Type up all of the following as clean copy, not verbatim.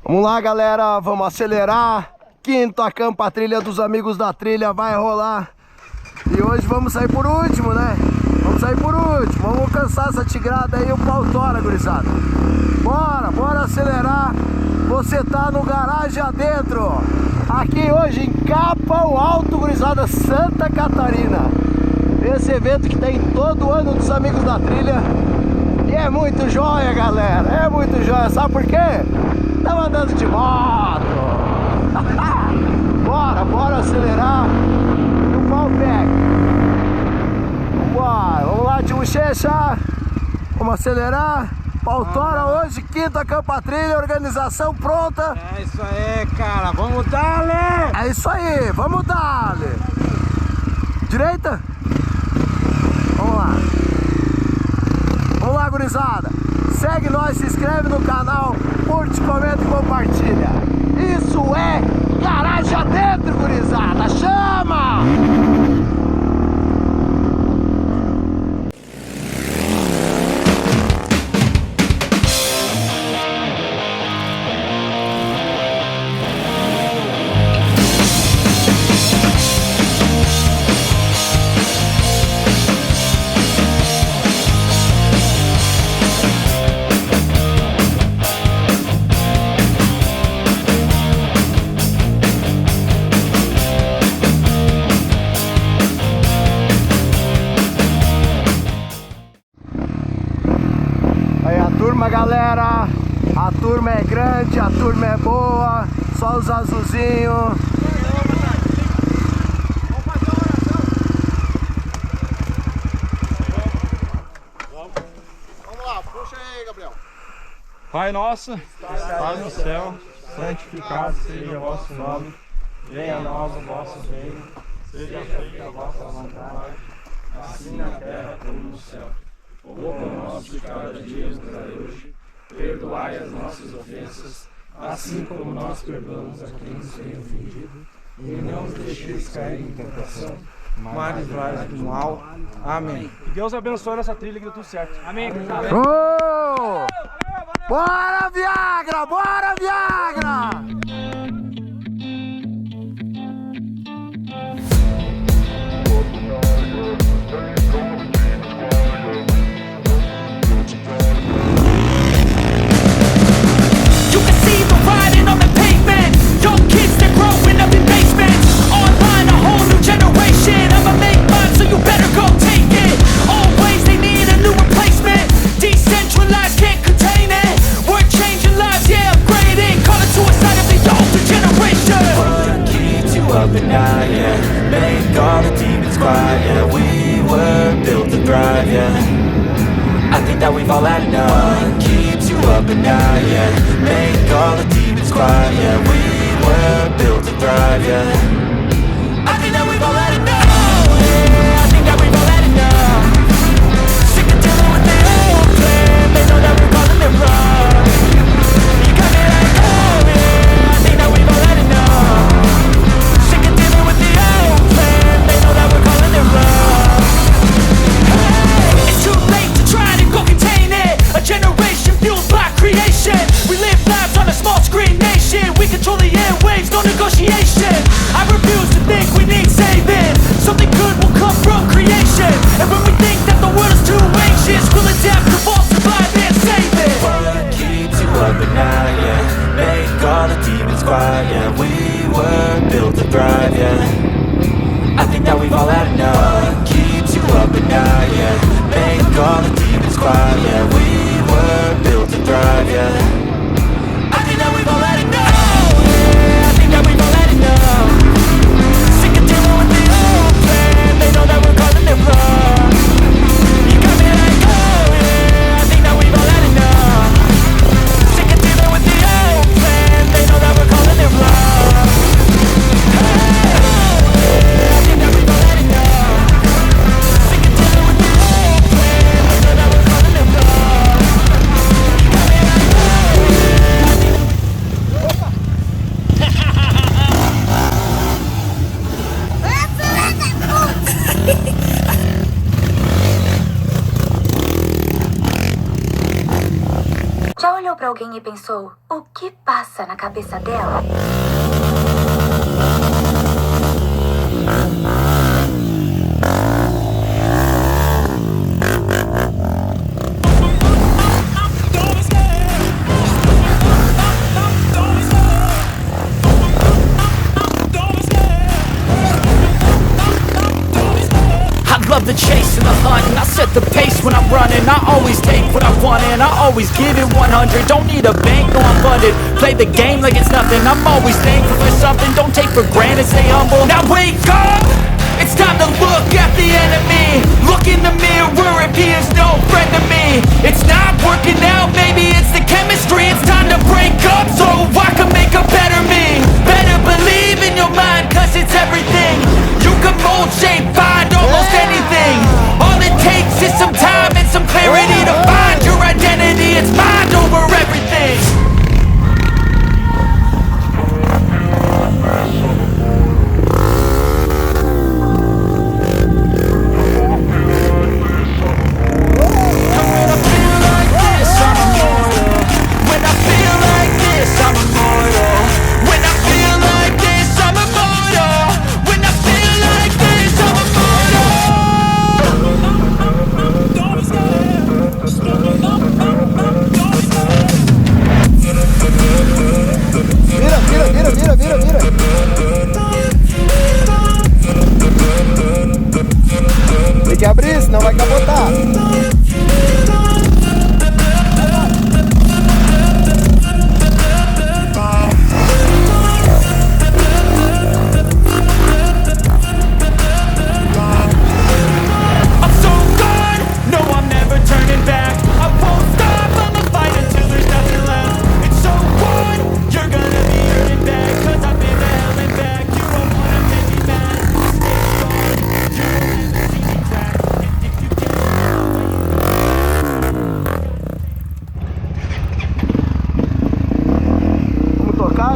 Vamos lá, galera, vamos acelerar. Quinto acampatrilha dos Amigos da Trilha vai rolar. E hoje vamos sair por último, né? Vamos sair por último. Vamos alcançar essa tigrada aí, o pau tora, gurizada. Bora acelerar. Você tá no Garagem Adentro. Aqui hoje em Capão Alto, gurizada, Santa Catarina. Esse evento que tem todo ano dos Amigos da Trilha. E é muito joia, galera. É muito joia. Sabe por quê? Tava andando de moto. Bora acelerar. E o pau pega. Bora, vamos lá, tio Bochecha. Vamos acelerar. Pau tora hoje, quinta acampatrilha, organização pronta. É isso aí, cara. Vamos dar, né? É isso aí, vamos dar. Direita. Vamos lá. Vamos lá, gurizada. Segue nós, se inscreve no canal, curte, comenta e compartilha. Isso é Garagem Adentro, gurizada. Chama! Galera, a turma é grande, a turma é boa, só os azulzinhos. Vamos fazer uma oração. Vamos lá, puxa aí, Gabriel. Pai nosso, que estás no céu, santificado seja o vosso nome. Venha a nós o vosso reino, seja feita a vossa vontade, assim na terra como no céu. O pão nosso de cada dia nos dai hoje. Perdoai as nossas ofensas, assim como nós perdoamos a quem nos tem ofendido. E não nos deixeis cair em tentação, mas livrai-nos do mal. Amém. Deus abençoe nossa trilha que deu tudo certo. Amém. Oh! Bora, Viagra! Bora, Viagra! We've all had enough. What keeps you up at night, yeah. Make all the demons quiet, yeah. We were built to thrive, yeah. I think that we've all had enough, yeah. I think that we've all had enough. Sick of dealing with the old plan. They know that we're calling it wrong. You got me like, oh yeah. I think that we've all had enough. Sick of dealing with the old plan. They know that we're calling it wrong. Hey, it's too late to try to go contain it. A generation fueled by creation. We live lives on a small screen nation. We control the airwaves, no negotiation. I refuse to think we need saving. Something good will come from creation. And when we think that the world is too anxious, we'll adapt, evolve, survive and save it. What keeps you up at night, yeah. Make all the demons quiet, yeah. We were built to thrive, yeah. I think that we've all had enough. What keeps you up at night, yeah. Make all the demons quiet, yeah. We were built to thrive, yeah. I think that we've all had enough, yeah. I think that we've all had enough. Sick of dealing with the old plan. They know that we're calling it wrong. You got me like, oh yeah. I think that we've all had enough. Sick of dealing with the old plan. They know that we're calling it wrong. Hey, oh yeah. I think that we've all had enough. Sick of dealing with the old plan. They know that we're calling it wrong. alguém e pensou: o que passa na cabeça dela? Love the chase and the hunt, and I set the pace when I'm running. I always take what I want and I always give it 100. Don't need a bank, no I'm funded. Play the game like it's nothing. I'm always thankful for something. Don't take for granted, stay humble. Now wake up! It's time to look at the enemy. Look in the mirror if he is no friend to me. It's not working out, maybe it's the chemistry. It's time to break up so I can make a better me. Better believe in your mind, cause it's everything. You can mold, shape, find almost anything. All it takes is some time and some clarity to find your identity. It's mind over everything. Vira. Tem que abrir, senão vai capotar.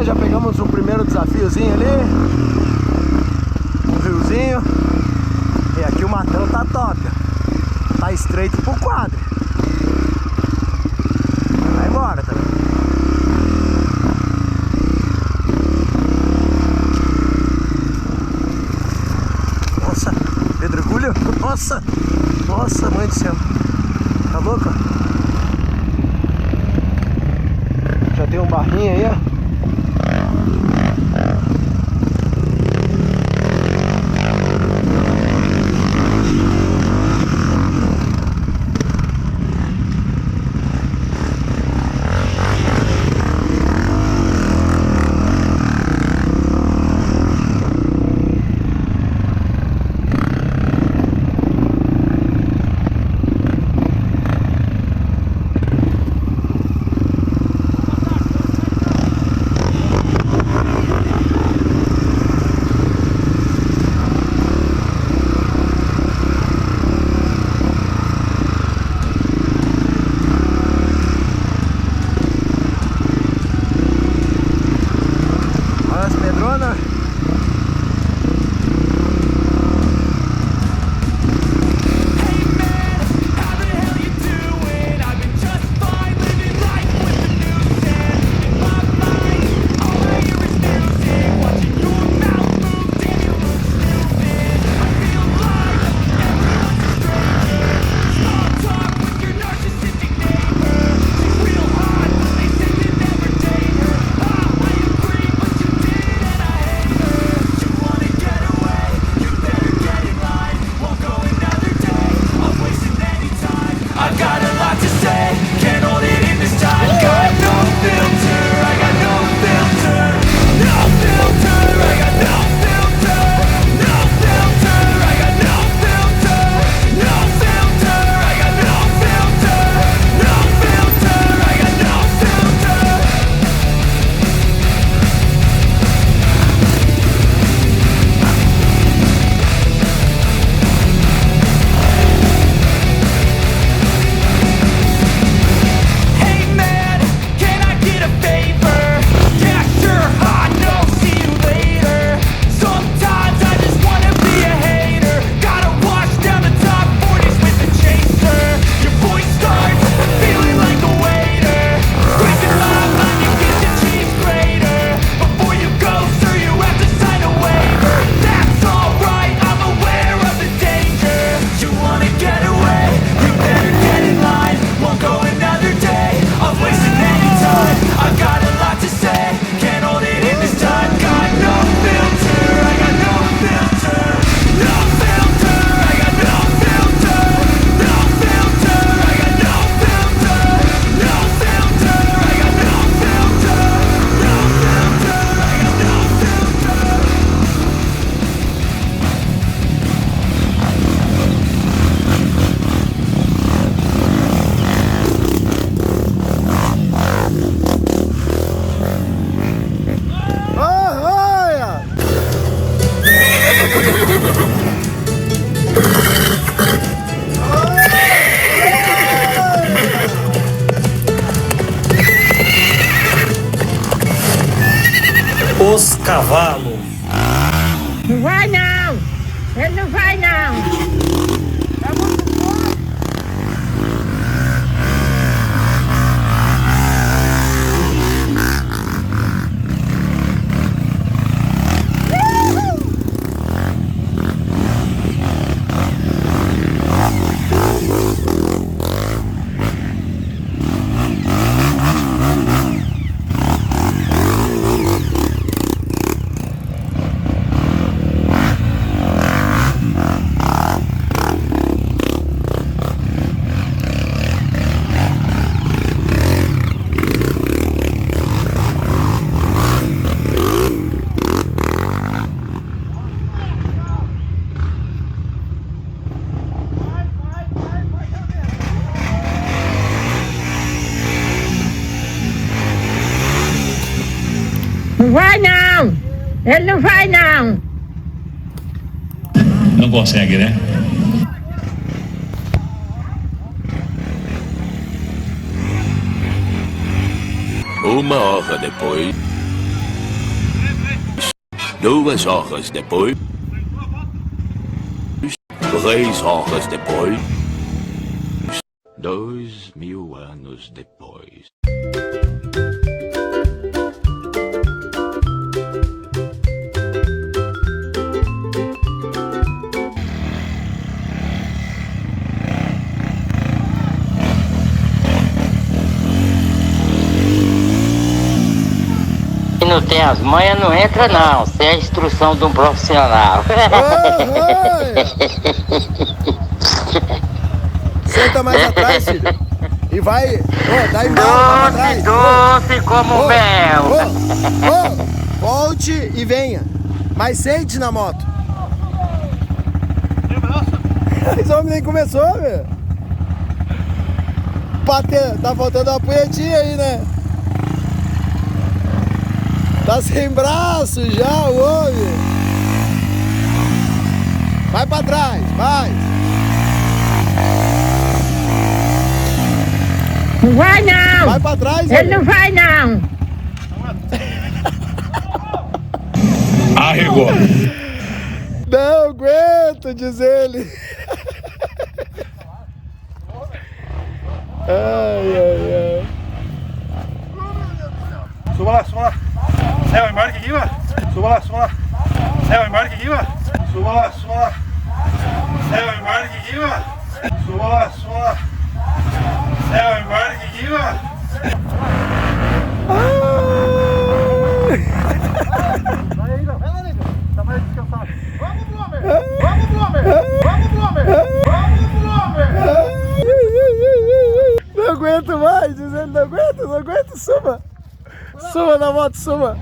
Já pegamos o primeiro desafiozinho ali, um riozinho, e aqui o matão tá top, tá estreito pro quadro, vai embora também. Nossa, pedregulho, nossa mãe do céu, tá louco? Já tem um barrinho aí, ó. Os cavalos. Não vai não! Ele não vai não! Não vai não! Ele não vai não! Não consegue, né? Uma hora depois. 2 horas depois. 3 horas depois. 2000 anos depois. Quem não tem as manhas não entra não, sem a instrução de um profissional. Senta mais atrás, filho. E vai, dá embalo, atrás. Doce como mel. Volte e venha. Mas sente na moto. Esse homem nem começou, velho. Tá faltando uma punhetinha aí, né? Tá sem braço já, o homem. Vai pra trás, vai. Não vai não! Vai pra trás, ele não vai não! Arregou. Não aguento, diz ele. Ai. Suba lá. É, embarque aqui, mano. Suba lá. É, embarque aqui, mano. Suba lá. É, embarque aqui, mano. Suba lá. É, embarque aqui, mano. Vai aí, vai lá, nego. Tá mais descansado. Vamos, Blomer. Não aguento mais, diz ele, não aguento, suba. Suba na moto, suba.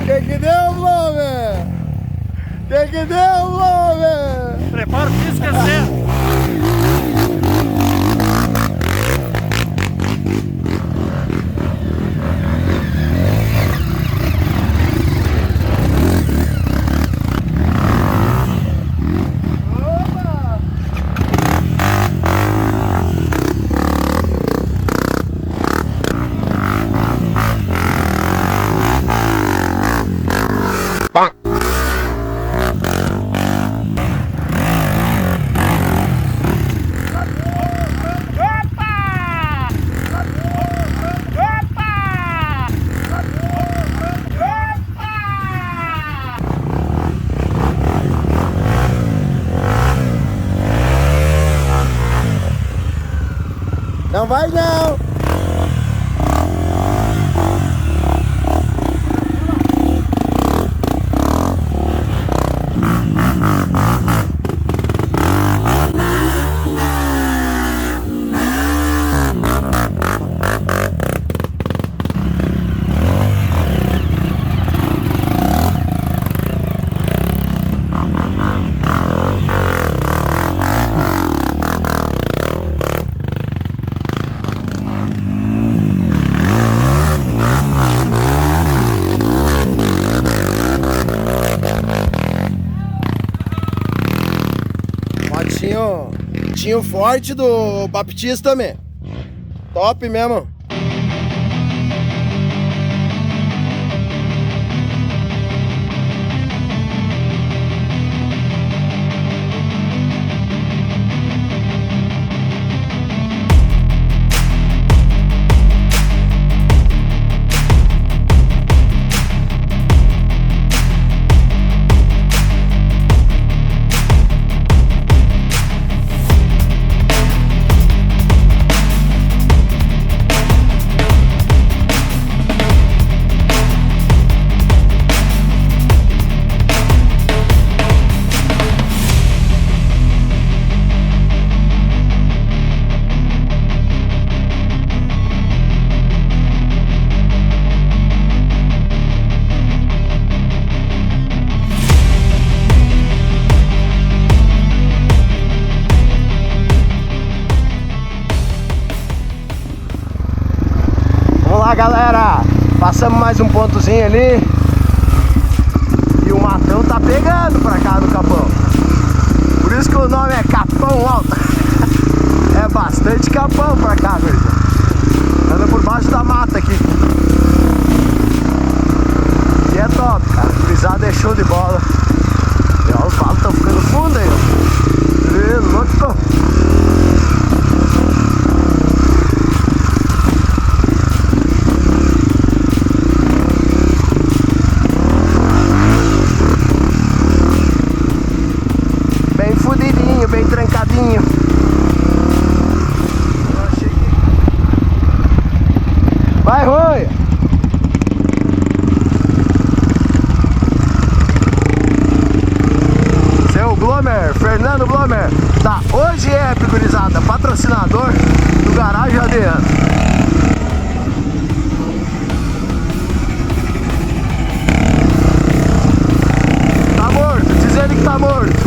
Que deu, Blomer? Que deu, Blomer? Prepara o que esquecer. Não vai não! ventinho forte do Baptista, man. Top mesmo. Vamos lá, galera, passamos mais um pontozinho ali e o matão tá pegando pra cá no capão. Por isso que o nome é Capão Alto. É bastante capão pra cá, velho. Anda por baixo da mata aqui. E é top, cara. O pisado é show de bola. E ó, os valos estão ficando fundo aí, ó. Louco. Bem trancadinho. Vai, Rui! Seu Glomer, Fernando Glomer, da Hoje é gurizada, patrocinador do Garagem adentro. Tá morto, diz ele que tá morto.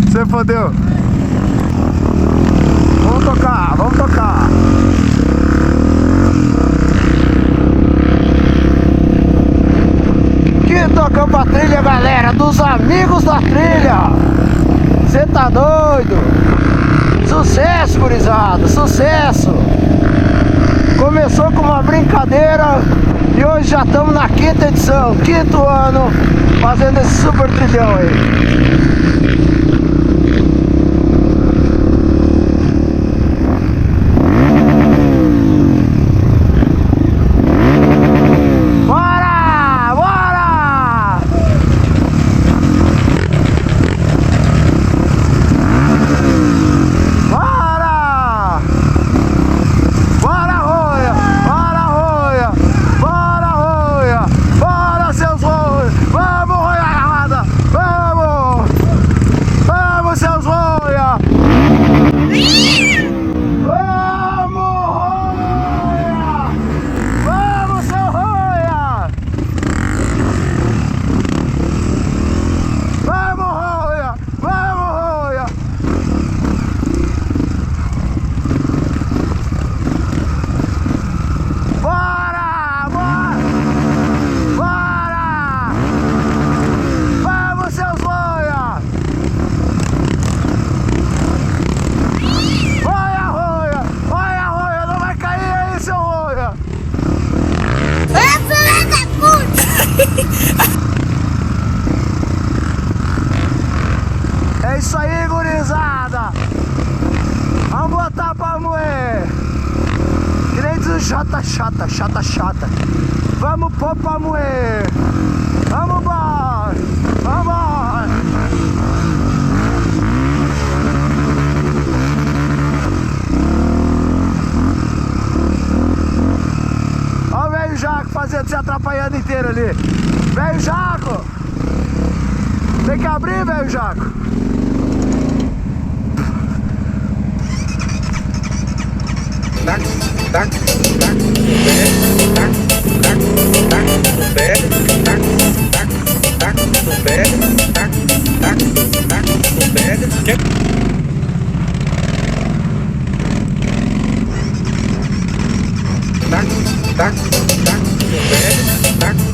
Você fodeu. Vamos tocar, vamos tocar. Quinto acampatrilha, galera, dos Amigos da Trilha. Você tá doido? Sucesso, gurizada, sucesso. Começou com uma brincadeira e hoje já estamos na quinta edição, quinto ano, fazendo esse super trilhão aí. É isso aí, gurizada. Vamos botar pra moer. Que nem diz o chata. Vamos pôr pra moer. Vamos embora. Vamos. Tem que abrir, velho, Jaco. Tac, tac, tac, tac, tac, tac, no pé, tac, tac, tac, no pé, tac, tac, tac, no pé. Tac, tac, tac, no pé, tac.